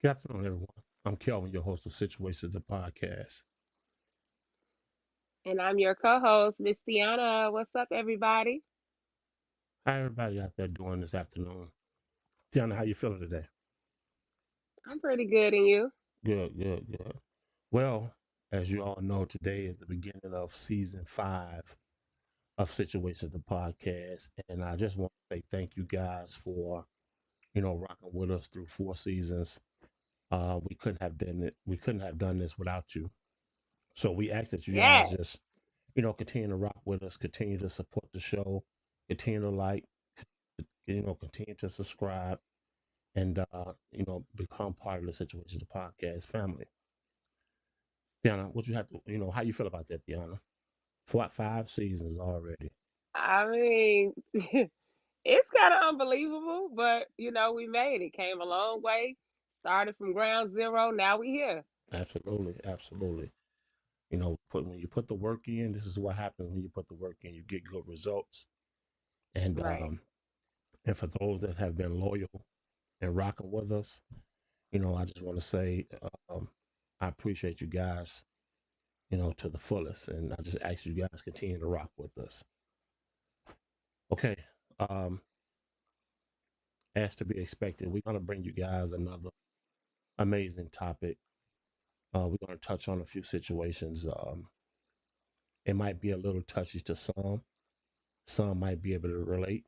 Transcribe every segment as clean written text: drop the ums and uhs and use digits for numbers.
Good afternoon, everyone. I'm Kelvin, your host of Situations, the podcast. And I'm your co-host, Miss Tiana. What's up, everybody? How everybody out there doing this afternoon? Tiana, how you feeling today? I'm pretty good, and you? Good, good, good. Well, as you all know, today is the beginning of season 5 of Situations, the podcast, and I just want to say thank you guys for rocking with us through 4 seasons. We couldn't have done it. We couldn't have done this without you. So we ask that you guys Yes, just continue to rock with us, continue to support the show, continue to like, continue to subscribe, and become part of the Situation the Podcast family. Deanna, what you have to, how you feel about that, Deanna? 5 seasons already. I mean, it's kind of unbelievable, but we made it. Came a long way. Started from ground zero. Now we here. Absolutely, absolutely. When you put the work in, this is what happens when you put the work in. You get good results, and Right. for those that have been loyal and rocking with us, I just want to say I appreciate you guys, to the fullest, and I just ask you guys continue to rock with us. Okay. Um, as to be expected, we're gonna bring you guys another amazing topic. We're gonna touch on a few situations. It might be a little touchy to some. Some might be able to relate.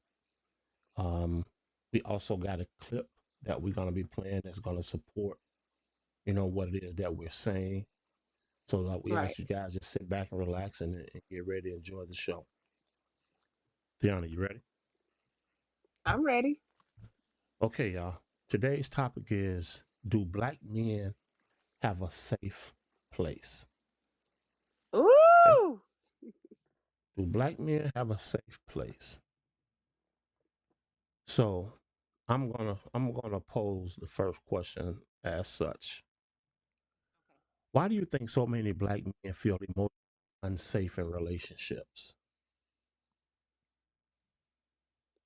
Um, we also got a clip that we're gonna be playing that's gonna support, what it is that we're saying. So we Right. ask you guys just sit back and relax and get ready to enjoy the show. Tiana, you ready? I'm ready. Okay, y'all. Today's topic is: do black men have a safe place? Okay. Ooh. Do black men have a safe place? So I'm gonna pose the first question as such. Why do you think so many black men feel emotionally unsafe in relationships?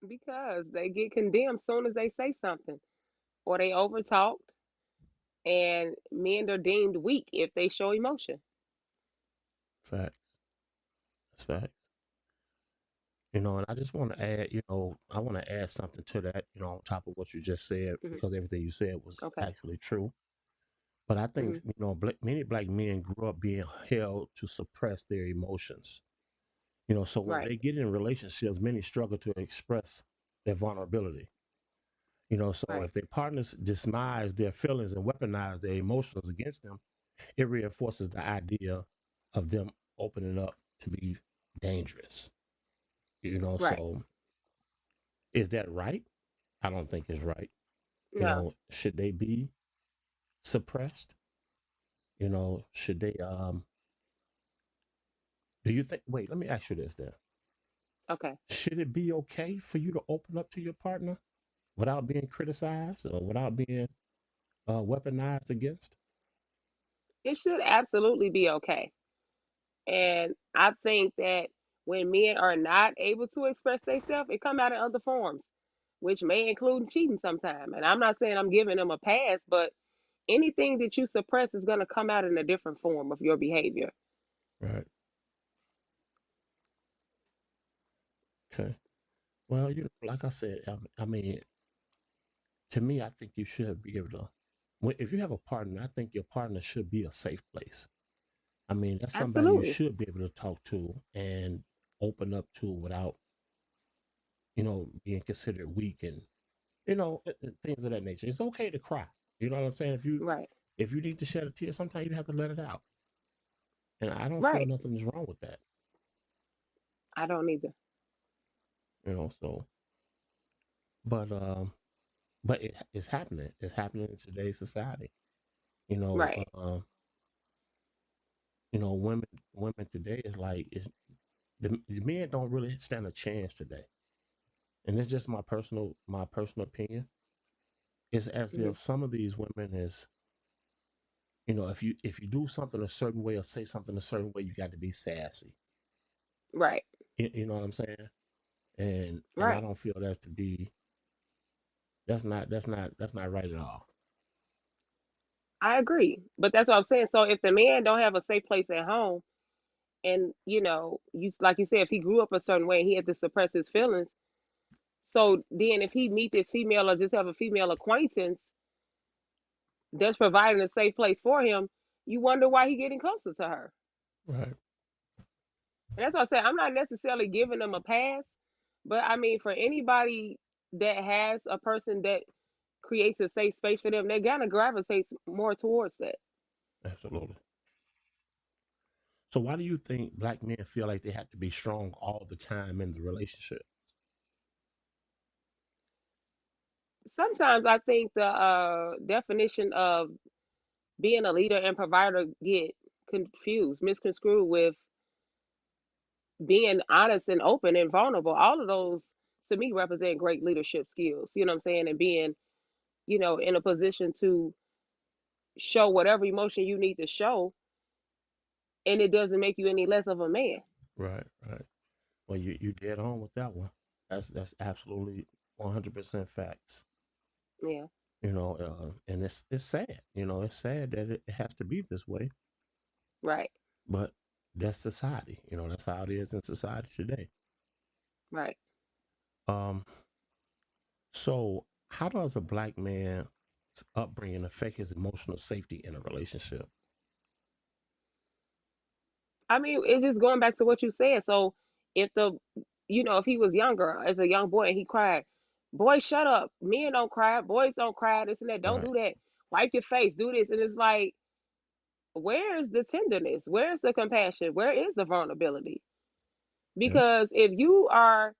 Because they get condemned soon as they say something, or they overtalked, and men are deemed weak if they show emotion. Fact. That's fact. And I just want to add, I want to add something to that, on top of what you just said, Hmm. because everything you said was Okay. actually true. But I think, Hmm. many black men grew up being held to suppress their emotions. So when Right. they get in relationships, many struggle to express their vulnerability. So Right. if their partners dismiss their feelings and weaponize their emotions against them, it reinforces the idea of them opening up to be dangerous. Right. So is that right? I don't think it's right. No. Should they be suppressed? Should they do you think wait, let me ask you this then. Okay. Should it be okay for you to open up to your partner without being criticized or without being weaponized against? It should absolutely be okay. And I think that when men are not able to express themselves, it come out in other forms, which may include cheating sometime. And I'm not saying I'm giving them a pass, but anything that you suppress is going to come out in a different form of your behavior. Right. Okay. Well, like I said, I mean, to me, I think you should be able to. If you have a partner, I think your partner should be a safe place. I mean, that's somebody you Absolutely. should be able to talk to and open up to without, being considered weak and things of that nature. It's okay to cry. You know what I'm saying? Right. If you need to shed a tear, sometimes you have to let it out, and I don't feel Right. nothing is wrong with that. I don't either. So but it's happening. It's happening in today's society. You know, Right. women today is like it's the men don't really stand a chance today, and it's just my personal opinion. It's as Hmm. if some of these women is, if you do something a certain way or say something a certain way, you got to be sassy. Right. You know what I'm saying? And I Right. don't feel that's to be that's not right at all. I agree. But that's what I'm saying. So if the man don't have a safe place at home, and you like you said, if he grew up a certain way and he had to suppress his feelings, so then if he meet this female or just have a female acquaintance that's providing a safe place for him, you wonder why he getting closer to her. Right. And that's what I said. I'm not necessarily giving them a pass, but I mean, for anybody that has a person that creates a safe space for them, they're gonna gravitate more towards that. Absolutely. So why do you think black men feel like they have to be strong all the time in the relationship? Sometimes I think the definition of being a leader and provider get confused, misconstrued with being honest and open and vulnerable. All of those to me represent great leadership skills. You know what I'm saying? And being, in a position to show whatever emotion you need to show, and it doesn't make you any less of a man. Right, right. Well, you dead on with that one. That's absolutely 100% facts. Yeah, And it's sad. It's sad that it has to be this way, right, but that's society. That's how it is in society today. right. Um, so how does a black man's upbringing affect his emotional safety in a relationship? I mean, it's just going back to what you said. So if if he was younger as a young boy and he cried, boy, shut up. Men don't cry. Boys don't cry. This and that. Don't Right. do that. Wipe your face. Do this. And it's like, where is the tenderness? Where is the compassion? Where is the vulnerability? Yeah. Because if you are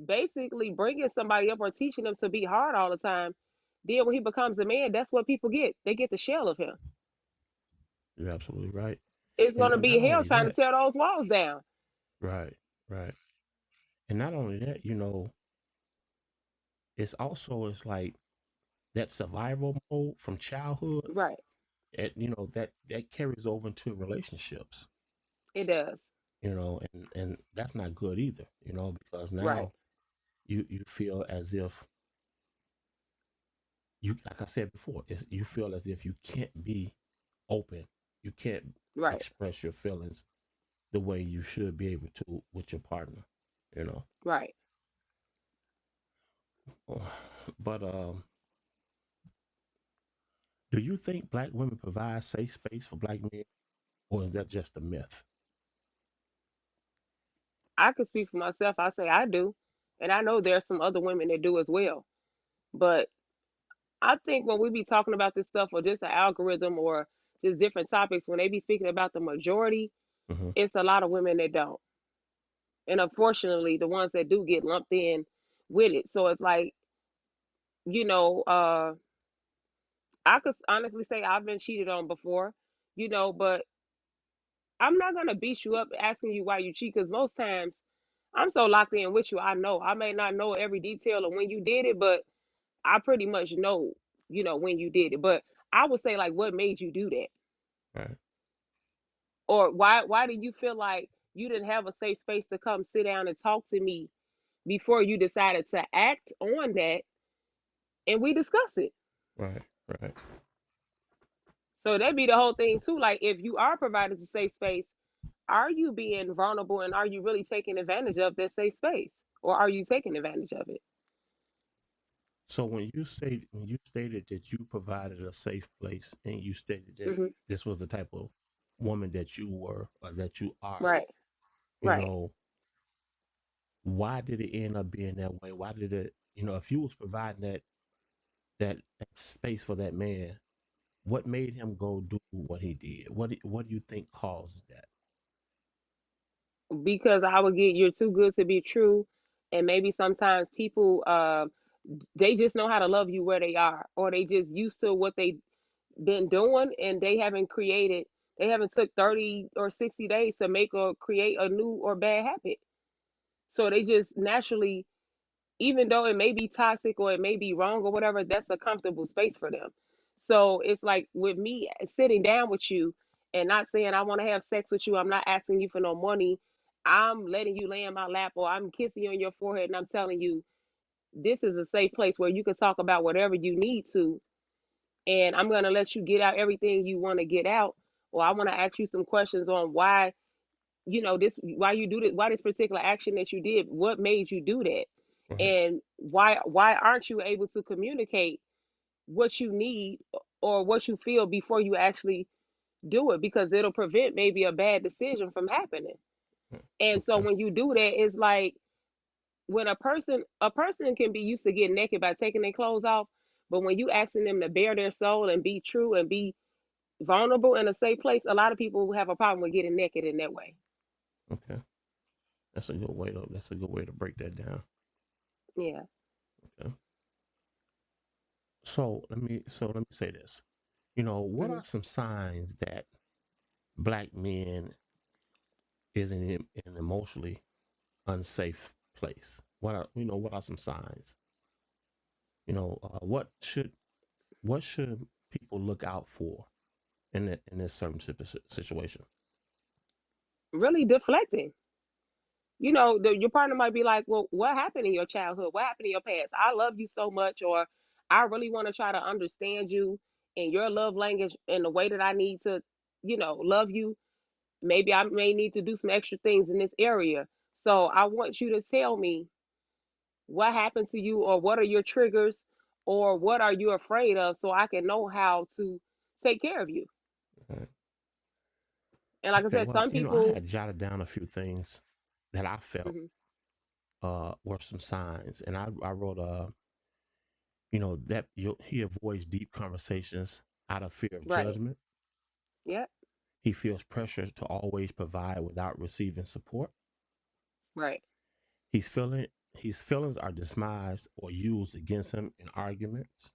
basically bringing somebody up or teaching them to be hard all the time, then when he becomes a man, that's what people get. They get the shell of him. You're absolutely right. It's going to And not be hell only trying to that, tear those walls down. right, right. And not only that, it's like that survival mode from childhood. Right. That carries over into relationships. It does. And that's not good either. Because Right. now you feel as if you, like I said before, you feel as if you can't be open. You can't Right. express your feelings the way you should be able to with your partner. You know. Right. But do you think black women provide safe space for black men, or is that just a myth? I could speak for myself. I say I do. And I know there's some other women that do as well. But I think when we be talking about this stuff or just an algorithm or just different topics, when they be speaking about the majority, Hmm. it's a lot of women that don't. And unfortunately, the ones that do get lumped in with it. So it's like, you know, uh, I could honestly say I've been cheated on before, but I'm not going to beat you up asking you why you cheat because most times I'm so locked in with you. I know. I may not know every detail of when you did it, but I pretty much know, when you did it. But I would say like what made you do that? Right, Or why did you feel like you didn't have a safe space to come sit down and talk to me before you decided to act on that and we discuss it? right, right. So that'd be the whole thing too. Like if you are provided a safe space, are you being vulnerable and are you really taking advantage of that safe space? Or are you taking advantage of it? So when you stated that you provided a safe place, and you stated that Hmm. this was the type of woman that you were or that you are, Right. you Right. know, why did it end up being that way? Why did it, if you was providing that space for that man, what made him go do what he did? What do you think caused that? Because I would get you're too good to be true, and maybe sometimes people they just know how to love you where they are, or they just used to what they been doing, and they haven't took 30 or 60 days to make or create a new or bad habit. So they just naturally, even though it may be toxic or it may be wrong or whatever, that's a comfortable space for them. So it's like with me sitting down with you and not saying I want to have sex with you, I'm not asking you for no money. I'm letting you lay in my lap or I'm kissing you on your forehead and I'm telling you this is a safe place where you can talk about whatever you need to and I'm gonna let you get out everything you want to get out, or I want to ask you some questions on why, this, why you do this, why this particular action that you did, what made you do that, Right. and why aren't you able to communicate what you need or what you feel before you actually do it, because it'll prevent maybe a bad decision from happening. And so Okay. when you do that, it's like, when a person can be used to getting naked by taking their clothes off, but when you asking them to bare their soul and be true and be vulnerable in a safe place, a lot of people have a problem with getting naked in that way. Okay. That's a good way to break that down. Yeah. Okay. So let me say this. What Hmm. are some signs that black men is in an emotionally unsafe place? What are some signs? What should people look out for in this certain situation? Really deflecting. Your partner might be like, well, what happened in your childhood? What happened in your past? I love you so much, or I really want to try to understand you and your love language and the way that I need to, love you. Maybe I may need to do some extra things in this area. So I want you to tell me what happened to you, or what are your triggers, or what are you afraid of, so I can know how to take care of you. Right. And like I Okay. said, Well, some I people. had jotted down a few things that I felt Mhm. were some signs, and I wrote that he avoids deep conversations out of fear of Right. judgment. Yep. He feels pressure to always provide without receiving support. Right. He's feeling his feelings are dismissed or used against him in arguments.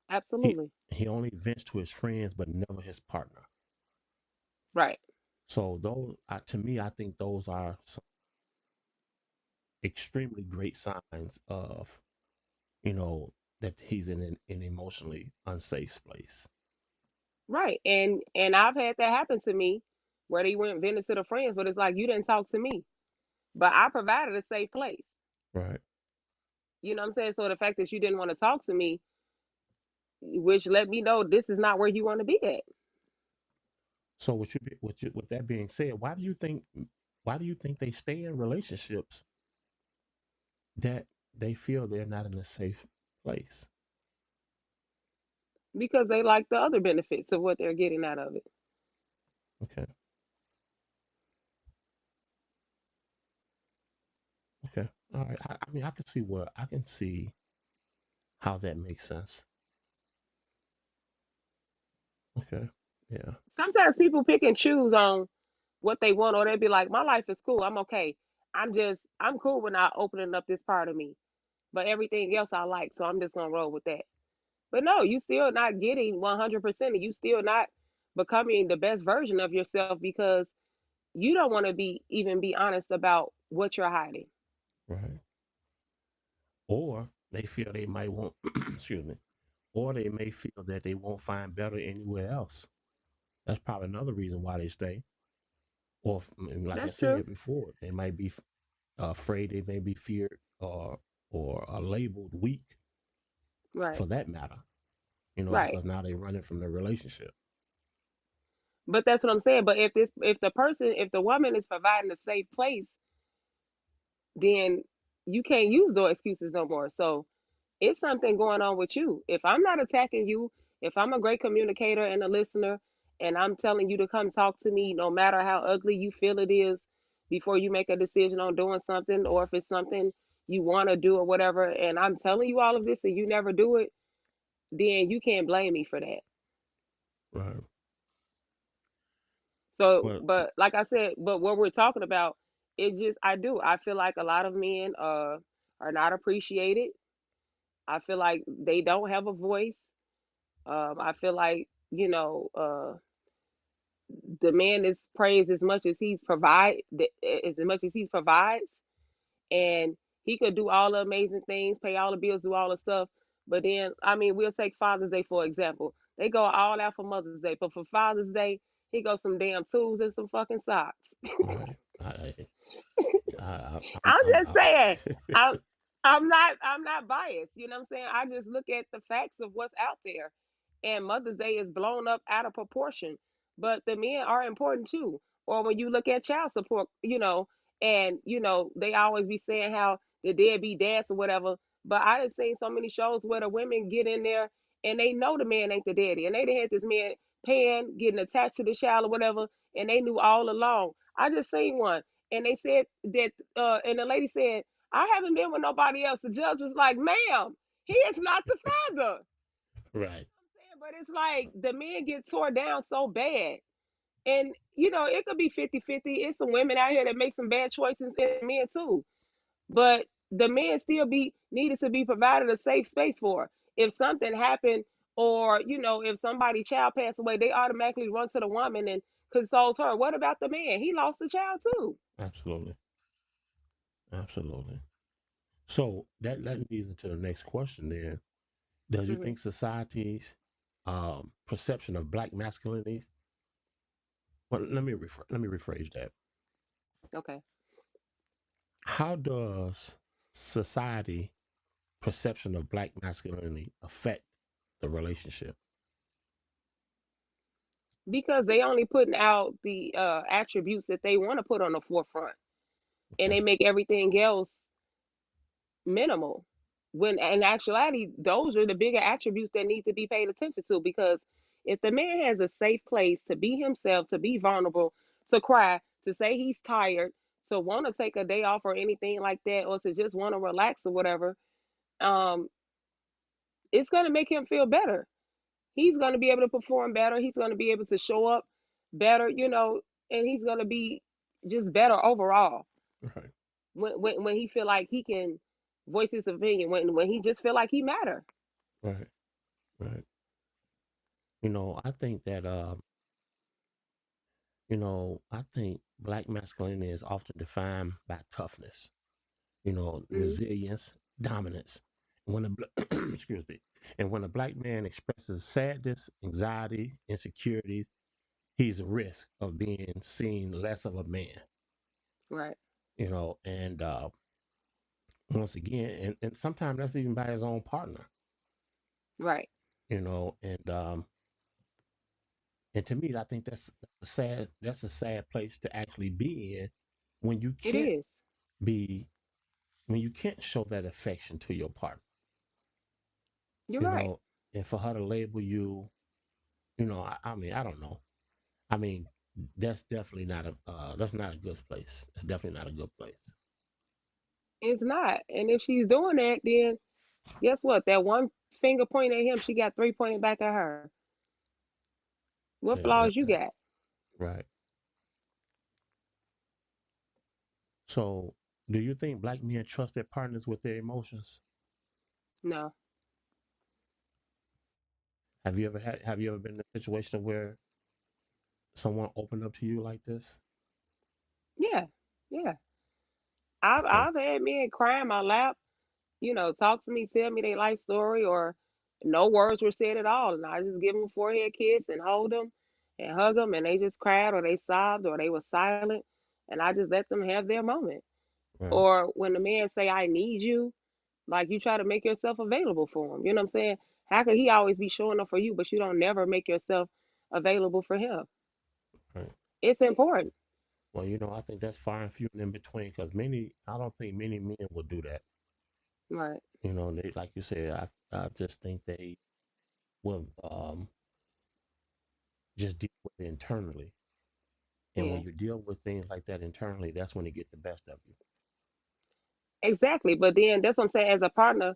He Absolutely. he only vents to his friends, but never his partner. Right. So those, to me, I think those are some extremely great signs of you know that he's in an emotionally unsafe place. Right. And I've had that happen to me, where they went vented to the friends, but it's like, you didn't talk to me. But I provided a safe place. Right. You know what I'm saying? So the fact that you didn't want to talk to me, which let me know this is not where you want to be at. So with that being said, why do you think they stay in relationships that they feel they're not in a safe place? Because they like the other benefits of what they're getting out of it. Okay. Okay. All right. I mean, I can see how that makes sense. Okay. Yeah. Sometimes people pick and choose on what they want, or they'll be like, my life is cool. I'm okay. I'm cool with not opening up this part of me. But everything else I like, so I'm just gonna roll with that. But no, you still not getting 100%, and you still not becoming the best version of yourself, because you don't want to be honest about what you're hiding. Right. Or they feel they might want, excuse me, or they may feel that they won't find better anywhere else. That's probably another reason why they stay. And like I That's true. said before, they might be afraid, they may be feared or labeled weak Right. for that matter, Right. because now they're running from the relationship. But that's what I'm saying. But if the woman is providing a safe place, then you can't use those excuses no more. So it's something going on with you. If I'm not attacking you, if I'm a great communicator and a listener, and I'm telling you to come talk to me, no matter how ugly you feel it is, before you make a decision on doing something, or if it's something you want to do or whatever, and I'm telling you all of this and you never do it, then you can't blame me for that. Right. So, But but like I said, but what we're talking about, it just, I feel like a lot of men are not appreciated. I feel like they don't have a voice. I feel like, the man is praised as much as he provides, and he could do all the amazing things, pay all the bills, do all the stuff. But then, I mean, we'll take Father's Day for example. They go all out for Mother's Day, but for Father's Day, he goes some damn tools and some fucking socks. right, I'm just saying. I, I'm I'm not biased. You know what I'm saying? I just look at the facts of what's out there. and Mother's Day is blown up out of proportion. But the men are important too. Or when you look at child support, and they always be saying how the deadbeat dads or whatever. But I done seen so many shows where the women get in there and they know the man ain't the daddy, and they done had this man paying, getting attached to the child or whatever, and they knew all along. I just seen one, and they said that, and the lady said, "I haven't been with nobody else." The judge was like, "Ma'am, he is not the father." Right. But it's like the men get tore down so bad. And, it could be 50-50. It's some women out here that make some bad choices and men too. But the men still be needed to be provided a safe space for. If something happened, or, if somebody child passed away, they automatically run to the woman and consoles her. What about the man? He lost the child too. Absolutely. Absolutely. So that leads into the next question then. Does you Hmm. think society's perception of black masculinity, well, let me rephrase that. Okay. How does society perception of black masculinity affect the relationship? Because they only putting out the attributes that they want to put on the forefront, and Okay. they make everything else minimal. When in actuality, those are the bigger attributes that need to be paid attention to. Because if the man has a safe place to be himself, to be vulnerable, to cry, to say he's tired, to want to take a day off or anything like that, or to just want to relax or whatever, um, it's going to make him feel better. He's going to be able to perform better. He's going to be able to show up better, and he's going to be just better overall Right. when he feel like he can voice his opinion, when he just feel like he matter. Right. Right. I think that I think black masculinity is often defined by toughness, Mm, resilience, dominance. When excuse me, and when a black man expresses sadness, anxiety, insecurities, he's a risk of being seen less of a man. right, And once again, and sometimes that's even by his own partner. right. And to me, I think that's a sad place to actually be in when you It can't is. be when you can't show that affection to your partner, You're you right. know, and for her to label you, I mean, I don't know. I mean, that's not a good place. It's definitely not a good place. It's not. And if she's doing that, then guess what? That one finger pointing at him, she got three pointing back at her. What Yeah, flaws you got? right. So, do you think black men trust their partners with their emotions? No. Have you ever been in a situation where someone opened up to you like this? Yeah. Yeah. I've Okay. I've had men cry in my lap, talk to me, tell me their life story, or no words were said at all, and I just give them a forehead kiss and hold them and hug them, and they just cried or they sobbed or they were silent, and I just let them have their moment. Right. Or when the man say, "I need you," like you try to make yourself available for him. You know what I'm saying? How could he always be showing up for you, but you don't never make yourself available for him? Right. It's important. Well, I think that's far and few and in between because I don't think many men will do that. Right. They, like you said, I just think they will just deal with it internally. And when Yeah. you deal with things like that internally, that's when they get the best of you. Exactly. But then that's what I'm saying. As a partner,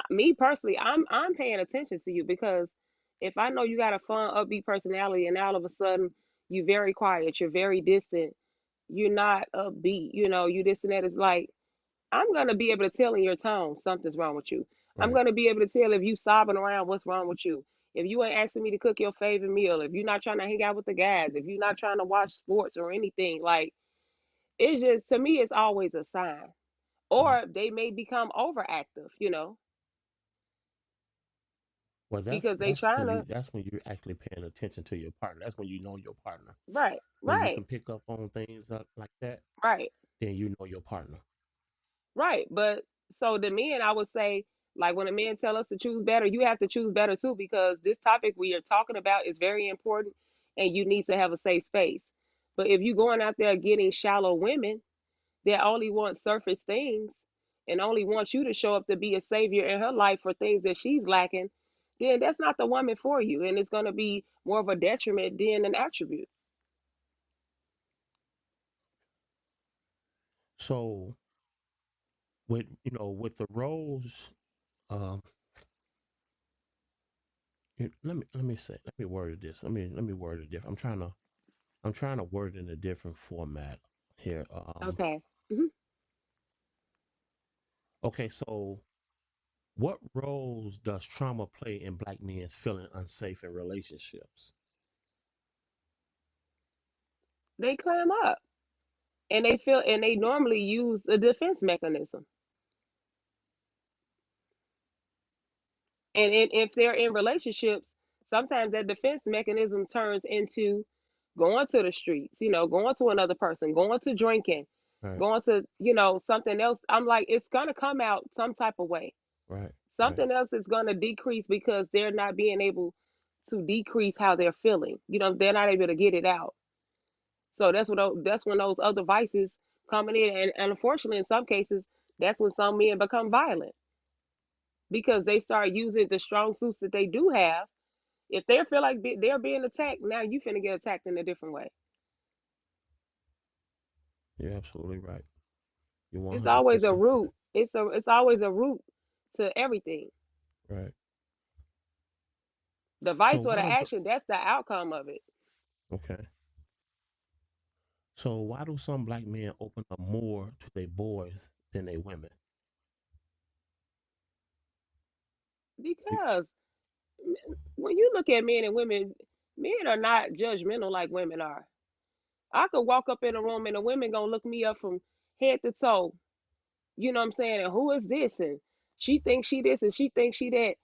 me personally, I'm paying attention to you, because if I know you got a fun, upbeat personality, and all of a sudden you're very quiet, you're very distant, you're not upbeat, you this and that, is like, I'm gonna be able to tell in your tone something's wrong with you. I'm Right. gonna be able to tell if you sobbing around what's wrong with you. If you ain't asking me to cook your favorite meal, if you're not trying to hang out with the guys, if you're not trying to watch sports or anything, like, it's just, to me, it's always a sign. Right. Or they may become overactive, Well, that's because they that's trying when to. you're actually paying attention to your partner. That's when you know your partner. Right, When you right, can pick up on things like that, right, then you know your partner. right. But so the men, I would say, Like when a man tell us to choose better, you have to choose better too, because this topic we are talking about is very important, and you need to have a safe space. But if you going out there getting shallow women that only want surface things and only wants you to show up to be a savior in her life for things that she's lacking, then that's not the woman for you, and it's going to be more of a detriment than an attribute. So with with the roles, um, let me word this. Let me word it different. I'm trying to word it in a different format here. Okay. Hmm. Okay, so what roles does trauma play in black men's feeling unsafe in relationships? They clam up, and they feel, and they normally use a defense mechanism. And if they're in relationships, sometimes that defense mechanism turns into going to the streets, going to another person, going to drinking, Right, going to, something else. I'm like, it's going to come out some type of way. right, right. Something else is going to decrease because they're not being able to decrease how they're feeling. They're not able to get it out. So that's when those other vices coming in, and unfortunately, in some cases, that's when some men become violent because they start using the strong suits that they do have. If they feel like they're being attacked, now you finna get attacked in a different way. You're absolutely right. You're It's always a 100% right. root. It's always a root to everything. Right. The So vice or the why do action, that's the outcome of it. okay? So why do some black men open up more to their boys than they women? You- Because when you look at men and women, men are not judgmental like women are. I could walk up in a room and the women gonna look me up from head to toe. You know what I'm saying? And who is this? And she thinks she this and she thinks she that.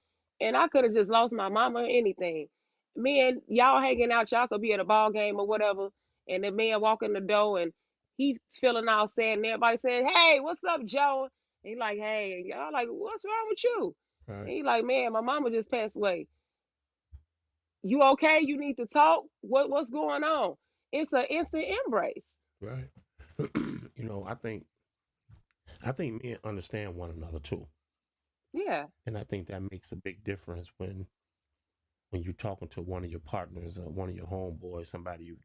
And I could have just lost my mama or anything. Man, y'all hanging out, y'all could be at a ball game or whatever, and the man walk in the door and he's feeling all sad and everybody says, "Hey, what's up, Joe?" And he like, "Hey," y'all like, "What's wrong with you?" And right. he like, "Man, my mama just passed away. You okay? You need to talk. What's going on?" It's an instant embrace. Right. I think men understand one another too. Yeah, And I think that makes a big difference when you're talking to one of your partners or one of your homeboys, somebody you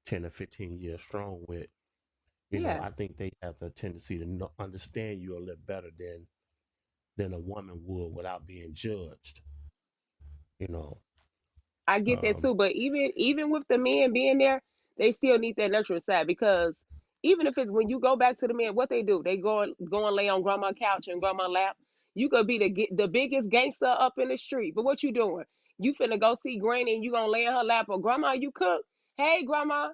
10 or 15 years strong with. yeah. I think they have the tendency to understand you a little better than a woman would without being judged. You know, I get that um, too, but even with the men being there, they still need that nurturing side because even if it's when you go back to the men, what they do, they go and lay on grandma's couch and grandma's lap. You could be the biggest gangster up in the street, but what you doing? You finna go see granny and you gonna lay in her lap or grandma, you cook. Hey grandma,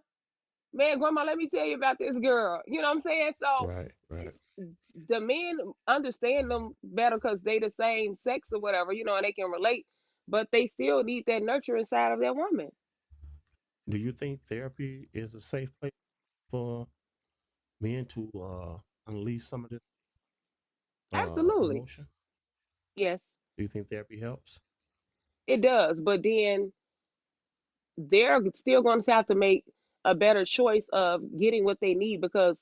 man, grandma, let me tell you about this girl. You know what I'm saying? So right, right. the men understand them better because they the same sex or whatever, and they can relate, but they still need that nurturing side of their woman. Do you think therapy is a safe place for men to unleash some of this Absolutely. emotion? Yes, Do you think therapy helps? it does. But then they're still going to have to make a better choice of getting what they need because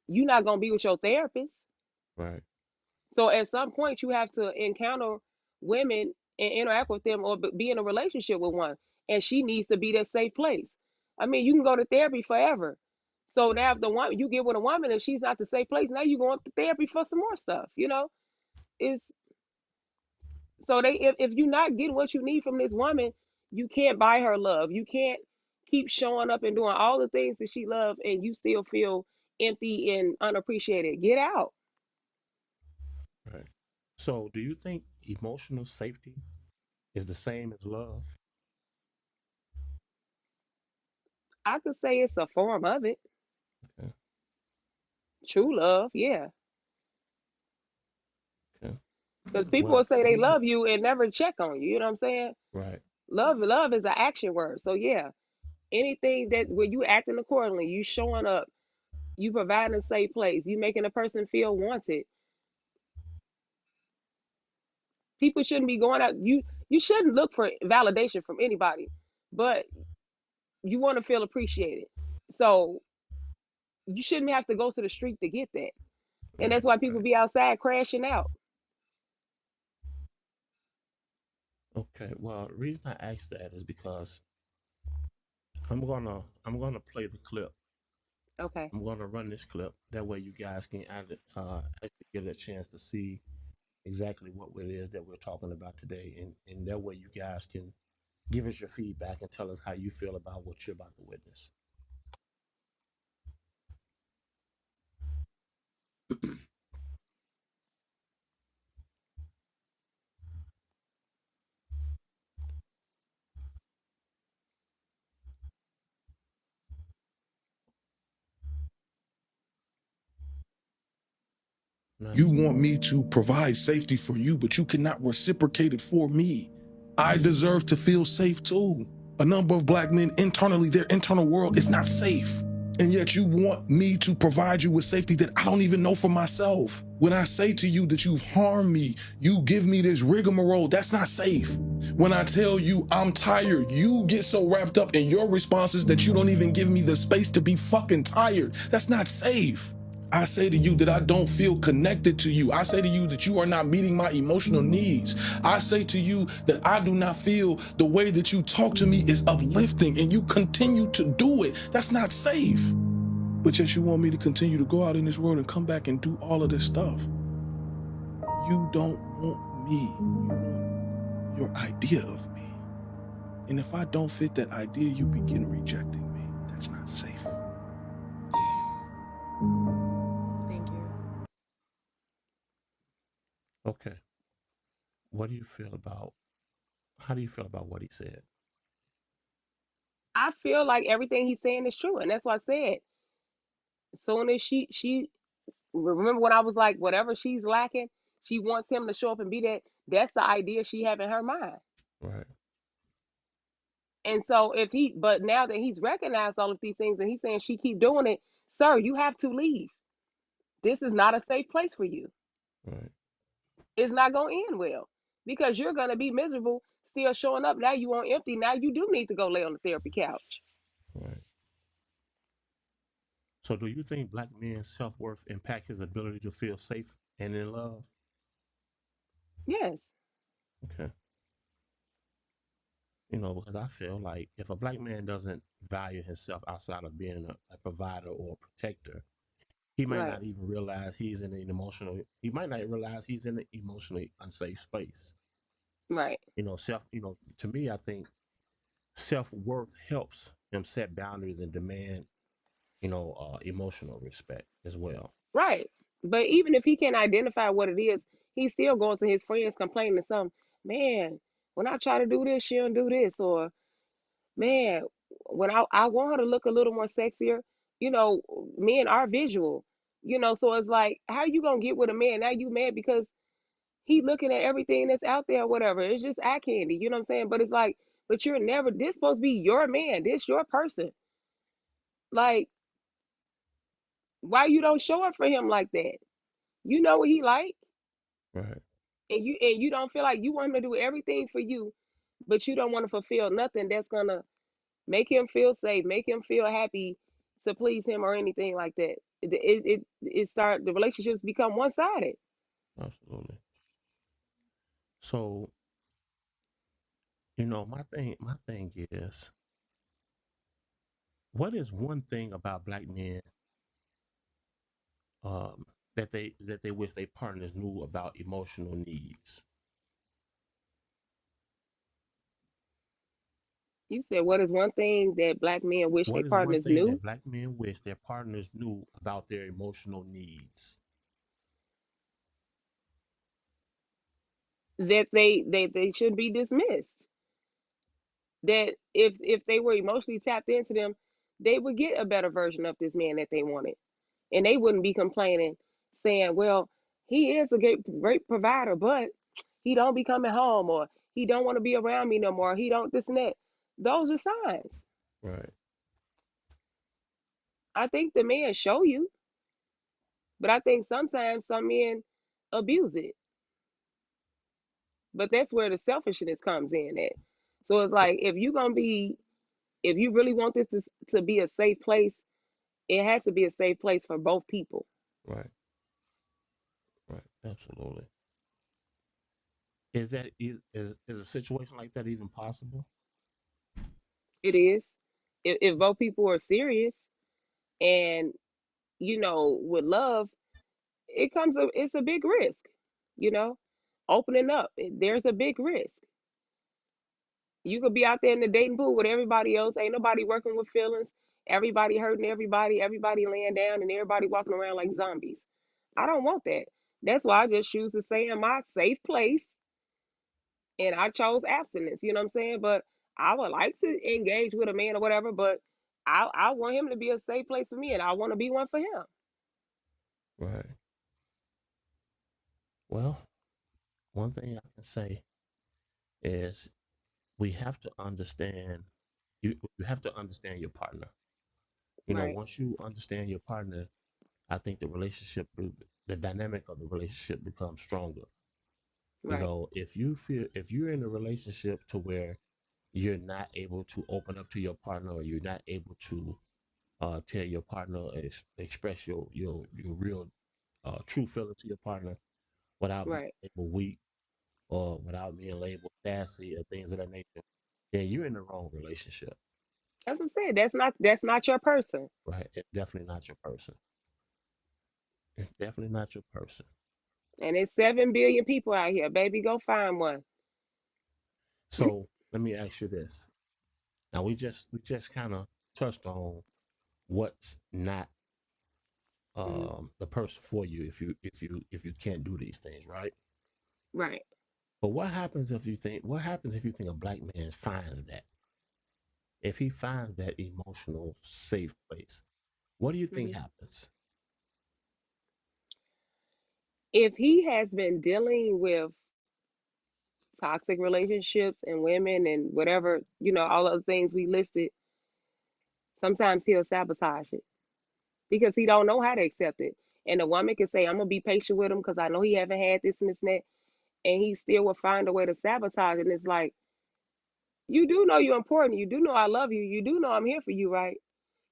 you're not going to be with your therapist. Right, So at some point, you have to encounter women and interact with them or be in a relationship with one. And she needs to be that safe place. I mean, you can go to therapy forever. So now, if the one you get with a woman and she's not the safe place, now you going to therapy for some more stuff. It's So if you're not getting what you need from this woman, you can't buy her love. You can't keep showing up and doing all the things that she loves and you still feel empty and unappreciated. Get out. right. So, do you think emotional safety is the same as love? I could say it's a form of it. Okay, True love, yeah. okay. Because people will Well, say they these are love you and never check on you. You know what I'm saying? right, Love is an action word. So yeah, anything that where you acting accordingly, you showing up, you providing a safe place, you making a person feel wanted. People shouldn't be going out. You shouldn't look for validation from anybody, but you want to feel appreciated. So you shouldn't have to go to the street to get that. And Right, that's why people right. be outside crashing out. Okay. Well, the reason I asked that is because I'm gonna play the clip. Okay. I'm gonna run this clip. That way, you guys can actually get a chance to see exactly what it is that we're talking about today, and that way, you guys can give us your feedback and tell us how you feel about what you're about to witness. You Nice. want me to provide safety for you, but you cannot reciprocate it for me. I deserve to feel safe too. A number of black men internally, their internal world is not safe. And yet you want me to provide you with safety that I don't even know for myself. When I say to you that you've harmed me, you give me this rigmarole, that's not safe. When I tell you I'm tired, you get so wrapped up in your responses that you don't even give me the space to be fucking tired. That's not safe. I say to you that I don't feel connected to you. I say to you that you are not meeting my emotional needs. I say to you that I do not feel the way that you talk to me is uplifting and you continue to do it. That's not safe. But yet you want me to continue to go out in this world and come back and do all of this stuff. You don't want me. You want your idea of me. And if I don't fit that idea, you begin rejecting me. That's not safe. Thank you. Okay. What do you feel about? How do you feel about what he said? I feel like everything he's saying is true, and that's why I said. As soon as she remember when I was like, whatever she's lacking, she wants him to show up and be that. That's the idea she have in her mind. Right. And so if he, but now that he's recognized all of these things and he's saying she keep doing it, sir, you have to leave. This is not a safe place for you. Right. It's not going to end well because you're going to be miserable still showing up. Now you on empty. Now you do need to go lay on the therapy couch. Right. So, do you think black men's self worth impact his ability to feel safe and in love? Yes. Okay. Because I feel like if a black man doesn't value himself outside of being a provider or a protector, he might Right. not even realize he might not realize he's in an emotionally unsafe space. Right. To me, I think self worth helps him set boundaries and demand, emotional respect as well. Right. But even if he can't identify what it is, he's still going to his friends complaining to some, man, when I try to do this, she don't do this. Or, man, when I want her to look a little more sexier, you know, men are visual. So it's like, how you gonna get with a man? Now you mad because he looking at everything that's out there or whatever. It's just eye candy, you know what I'm saying? But it's like, but you're never this supposed to be your man. This your person. Like, why you don't show up for him like that? You know what he like? Right. And you don't feel like you want him to do everything for you, but you don't want to fulfill nothing that's gonna make him feel safe, make him feel happy to please him or anything like that. It start the relationships become one sided. Absolutely. So, my thing is, what is one thing about black men um, that they wish their partners knew about emotional needs? You said what is one thing that black men wish their What is one partners thing knew? that black men wish their partners knew about their emotional needs? That they should be dismissed. That if they were emotionally tapped into them, they would get a better version of this man that they wanted. And they wouldn't be complaining, saying, well, he is a great provider, but he don't be coming home, or he don't want to be around me no more, he don't this and that. Those are signs. Right. I think the men show you, but I think sometimes some men abuse it. But that's where the selfishness comes in at. So it's like if you really want this to be a safe place, it has to be a safe place for both people. Right. Right. Absolutely. Is a situation like that even possible? It is. If both people are serious and with love, it's a big risk. You know, opening up, there's a big risk. You could be out there in the dating pool with everybody else. Ain't nobody working with feelings. Everybody hurting everybody. Everybody laying down and everybody walking around like zombies. I don't want that. That's why I just choose to stay in my safe place, and I chose abstinence. You know what I'm saying? But I would like to engage with a man or whatever, but I want him to be a safe place for me, and I want to be one for him. Right. Well, one thing I can say is we have to understand you have to understand your partner. Right, Once you understand your partner, I think the dynamic of the relationship becomes stronger. right, If you're in a relationship to where you're not able to open up to your partner, or you're not able to tell your partner, express your real true feeling to your partner without being right. labeled weak or without being labeled sassy or things of that nature, then you're in the wrong relationship. As I said, that's not your person, Right? It's definitely not your person. It's definitely not your person. and it's 7 billion people out here. Baby, go find one. So let me ask you this. Now we just kind of touched on what's not Mhm. the person for you if you can't do these things, right? Right. But what happens if you think a black man finds that? If he finds that emotional safe place, what do you think Mhm. happens? If he has been dealing with toxic relationships and women and whatever, all of the things we listed, sometimes he'll sabotage it because he don't know how to accept it. And the woman can say, "I'm gonna be patient with him because I know he haven't had this and this and that," and he still will find a way to sabotage it. And it's like, you do know you're important. You do know I love you. You do know I'm here for you, right?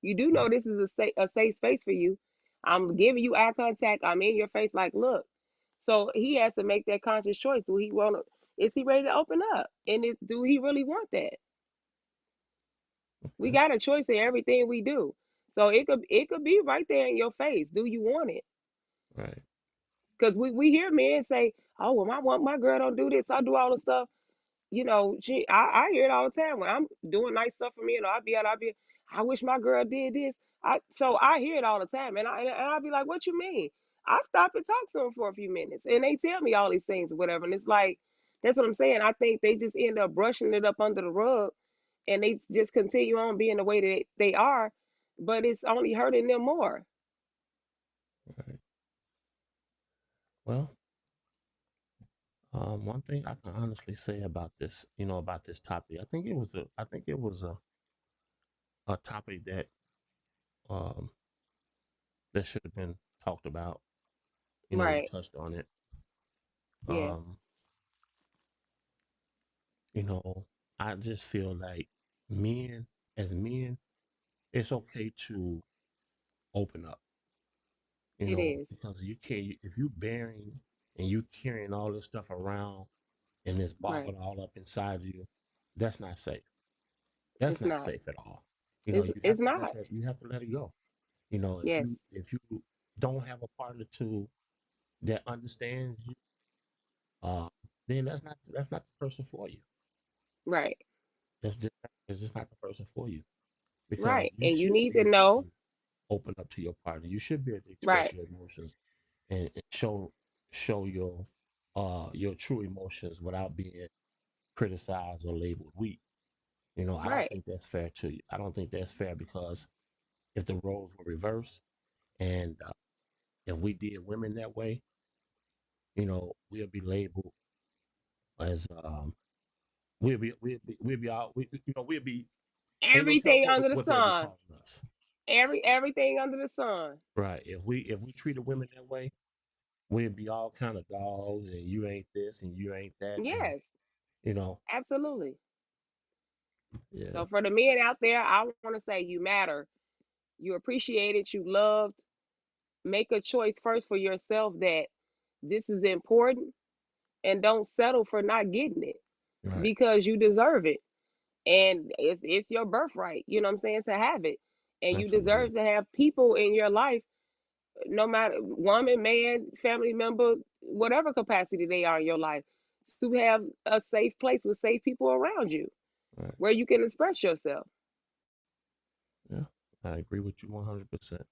You do know Right, this is a safe space for you. I'm giving you eye contact. I'm in your face, like, look. So he has to make that conscious choice. Do he want to? Is he ready to open up? And do he really want that? We right, got a choice in everything we do. So it could be right there in your face. Do you want it? right, Because we hear men say, "Oh, well, my girl don't do this. I do all the stuff." I hear it all the time when I'm doing nice stuff for me. I wish my girl did this. So I hear it all the time, and I'll be like, "What you mean?" I stop and talk to them for a few minutes, and they tell me all these things or whatever, and it's like, that's what I'm saying. I think they just end up brushing it up under the rug, and they just continue on being the way that they are, but it's only hurting them more. right. Well, one thing I can honestly say about this, about this topic, I think it was a topic um, that should have been talked about. We Right? touched on it. Yeah. Um, you know, I just feel like men, as men, it's okay to open up, It is. because you can't, if you bearing and you carrying all this stuff around and it's Right. bottled all up inside of you, that's not safe. That's It's not not. safe at all. It's You it's have to let not. that, you have to let it go. Yes. If you don't have a partner that understands you, uh, then that's not the person for you. Right. That's just not the person for you, because Right. you And you should need be to able know. to open up to your partner. You should be able to express Right. your emotions and show your true emotions without being criticized or labeled weak. I don't Right. think that's fair to you. I don't think that's fair, because if the roles were reversed, and if we did women that way, we'll be labeled as we'll be out. We'll be ain't no telling Everything under the what they'll be sun. calling us. Everything under the sun. Right. If we treated women that way, we'd be all kind of dogs, and you ain't this and you ain't that, and Yes, you know, absolutely. yeah, So for the men out there, I want to say you matter. You appreciated, you loved. Make a choice first for yourself that this is important, and don't settle for not getting it right, because you deserve it. And it's your birthright, you know what I'm saying, to have it. And you absolutely, deserve to have people in your life, no matter woman, man, family member, whatever capacity they are in your life, to have a safe place with safe people around you right, where you can express yourself. yeah, I agree with you 100%.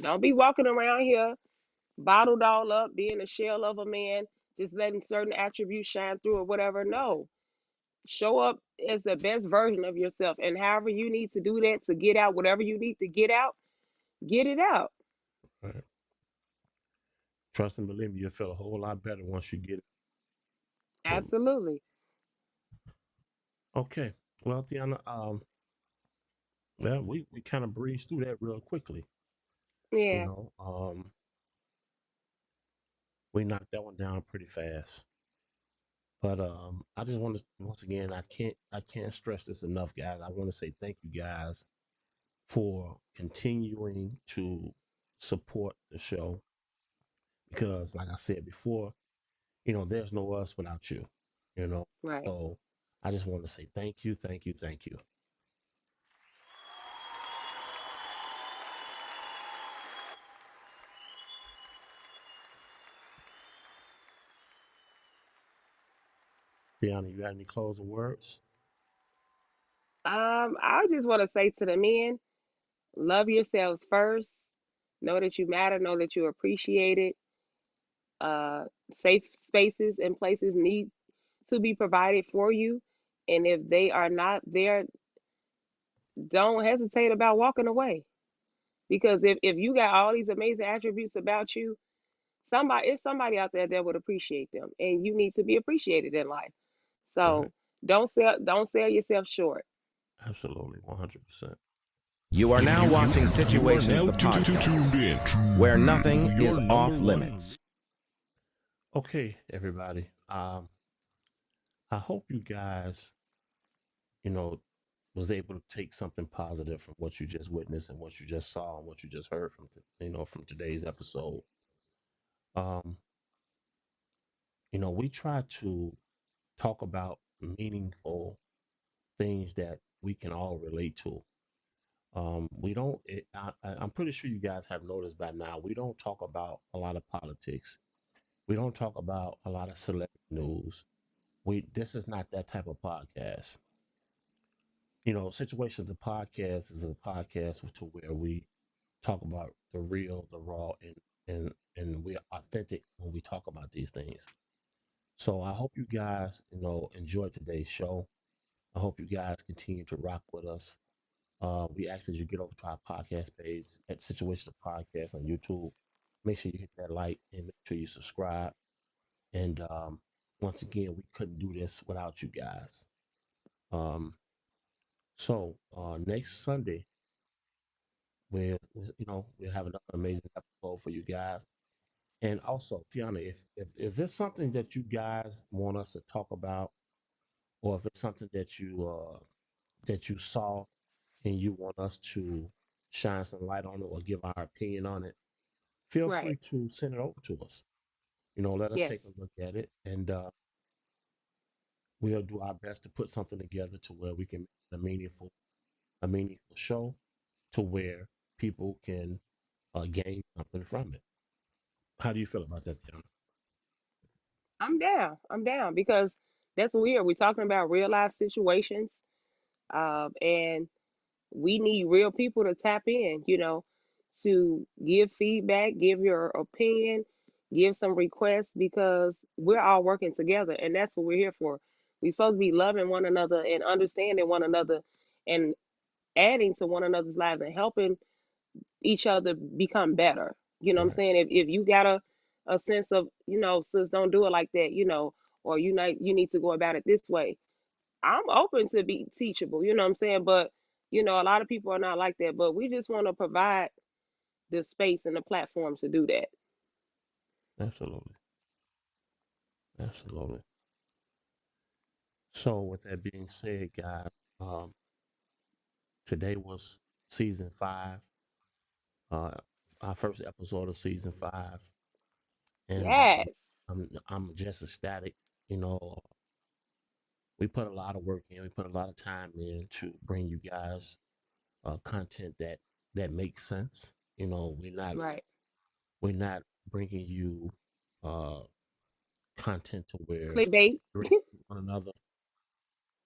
Don't be walking around here bottled all up, being a shell of a man, just letting certain attributes shine through or whatever. No. Show up as the best version of yourself. And however you need to do that to get out whatever you need to get it out. Right. Trust and believe me, you'll feel a whole lot better once you get it. So, Absolutely. okay, well, Tiana, well, we kind of breezed through that real quickly. You Yeah. know, we knocked that one down pretty fast. But I just want to once again, I can't stress this enough, guys. I want to say thank you guys for continuing to support the show because, like I said before, there's no us without you. You know, Right. so I just want to say thank you, thank you, thank you. Deanna, you got any closing words? I just want to say to the men, love yourselves first. Know that you matter. Know that you're appreciated. Uh, Safe spaces and places need to be provided for you. And if they are not there, don't hesitate about walking away. Because if you got all these amazing attributes about you, it's somebody out there that would appreciate them, and you need to be appreciated in life. Right. So don't sell yourself short. Absolutely, 100%. You are now watching You are Situations now the tuned podcast, in where to nothing your is number off one. limits. Okay, everybody. I hope you guys, you know, was able to take something positive from what you just witnessed and what you just saw and what you just heard from today's episode. Um, we try to talk about meaningful things that we can all relate to. We don't. I'm pretty sure you guys have noticed by now. We don't talk about a lot of politics. We don't talk about a lot of celebrity news. This is not that type of podcast. Situations. The podcast is a podcast to where we talk about the real, the raw, and we're authentic when we talk about these things. So I hope you guys, enjoyed today's show. I hope you guys continue to rock with us. We ask that you get over to our podcast page at Situation of Podcast on YouTube. Make sure you hit that like and make sure you subscribe. And once again, we couldn't do this without you guys. Um, so next Sunday, we'll have another amazing episode for you guys. And also, Tiana, if it's something that you guys want us to talk about, or if it's something that you saw and you want us to shine some light on it or give our opinion on it, feel free Right. to send it over to us. Let us Yes. take a look at it, and we'll do our best to put something together to where we can make a meaningful show to where people can gain something from it. How do you feel about that, Tiana? I'm down. I'm down because that's what we're talking about real life situations. And we need real people to tap in, to give feedback, give your opinion, give some requests because we're all working together and that's what we're here for. We're supposed to be loving one another and understanding one another and adding to one another's lives and helping each other become better. You know what I'm Right, saying? If you got a sense of, sis, don't do it like that, or you need to go about it this way. I'm open to be teachable, you know what I'm saying? But a lot of people are not like that. But we just want to provide the space and the platform to do that. Absolutely. Absolutely. So, with that being said, guys, um, today was season 5, uh, our first episode of season 5, and Yes. I'm just ecstatic. You know, we put a lot of work in, we put a lot of time in to bring you guys content that makes sense. You know, Right. we're not bringing you uh, content to where Clickbait. one another.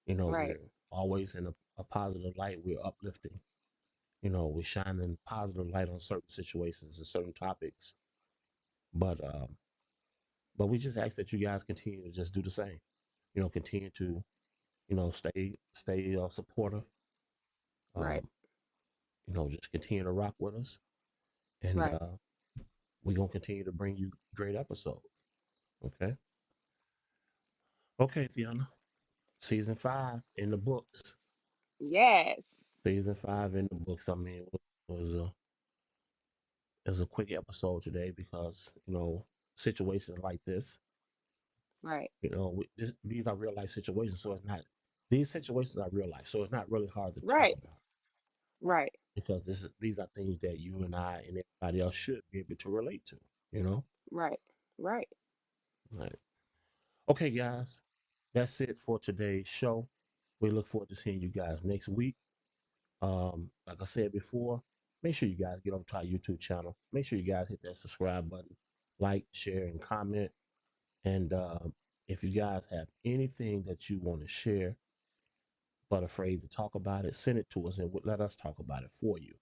You know, Right. we're always in a positive light. We're uplifting. You know, we're shining positive light on certain situations and certain topics. But we just ask that you guys continue to just do the same. You know, continue to stay supportive. Right. Um, you know, just continue to rock with us, and Right. we're gonna continue to bring you great episodes. Okay, okay, Theana. Season 5 in the books. Yes. Season 5 in the books. I mean, was a it was a quick episode today because situations like this. Right. These are real life situations, so it's not. These situations are real life, so it's not really hard to talk Right. about Right. because these are things that you and I and everybody else should be able to relate to. You know, Right. Right. right? Okay, guys, that's it for today's show. We look forward to seeing you guys next week. Like I said before, make sure you guys get over to our YouTube channel. Make sure you guys hit that subscribe button, like, share, and comment. And if you guys have anything that you want to share but afraid to talk about it, send it to us and let us talk about it for you.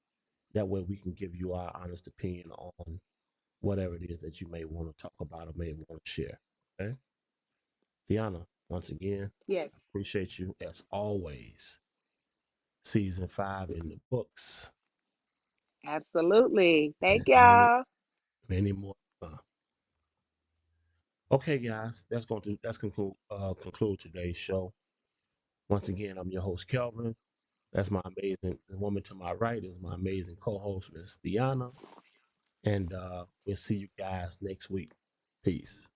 That way we can give you our honest opinion on whatever it is that you may want to talk about or may want to share. Okay? Tiana, once again, Yes. I appreciate you as always. Season 5 in the books Absolutely. Thank and many, y'all. many more. Okay, guys, that's conclude today's show. Once again, I'm your host, Kelvin. That's my amazing the woman to my right is my amazing co-host, Miss Diana. And we'll see you guys next week. Peace.